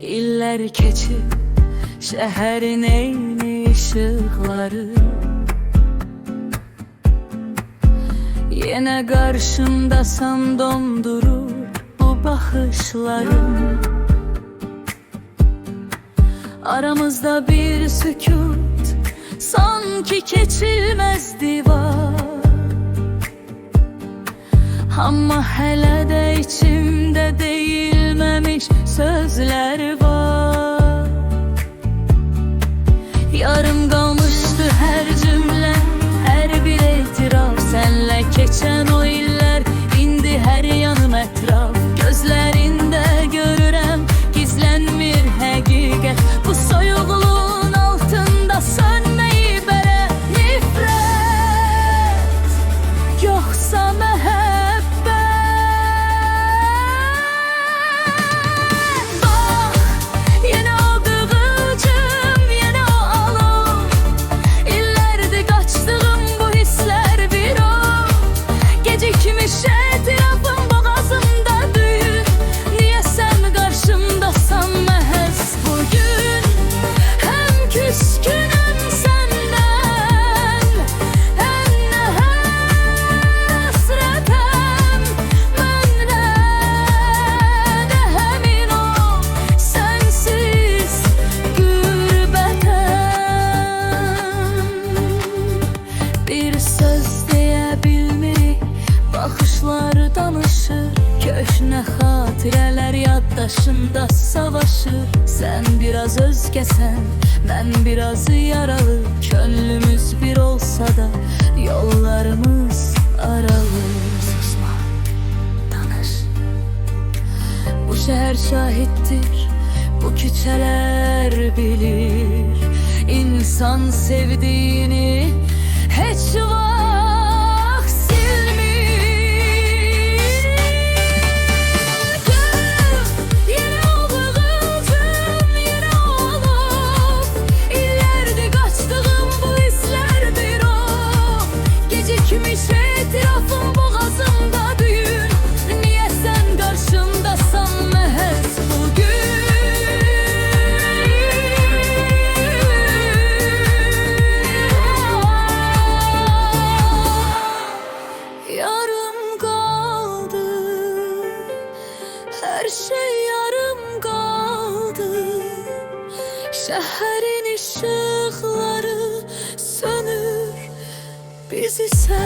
İller keçib şəhərin eyni işıqları, yenə qarşımdasan dondurur bu baxışlarım. Aramızda bir sükut, sanki keçilməz divar. Amma hələ də içimdə deyilməmiş sözlər var. Yarım qalmışdı hər cümlə, hər bir etiraf. Sənlə keçən o illər, indi hər yanım ətraf. Gözlərində görürəm, gizlənmir həqiqət. Bu soyuqluğun altında sönməyib bərə nifrət, yoxsa məhəbbət. Bax, yenə o qığılcım, yenə o alov. İllərdir qaçdığım bu hisslər bir o. Gecikmiş etirafım boğazımda düyün. Niyə sən qarşımdasan məhz bugün? Həm küskünəm səndən, həm nə həsrətəm məndən. Həmin o sənsiz qürbətəm. Bir söz deyə bilmirik, baxışlar danışır. Köhnə xatirələr yaddaşında savaşır. Sən biraz özgəsən, mən biraz yaralı. Könlümüz bir olsa da yollarımız aralı. Susma, danış. Bu şəhər şahiddir, bu küçələr bilir. İnsan sevdiğini heç vaxt silmir. Yenə o qığılcım, yenə o alov. İllərdir qaçdığım bu hisslər bir o. Gecikmiş etirafım boğazımda düyün. Niyə sən qarşımdasan məhz bugün? Yarım qaldı, hər şey yarım qaldı. Şəhərin işıqları sönür, biz isə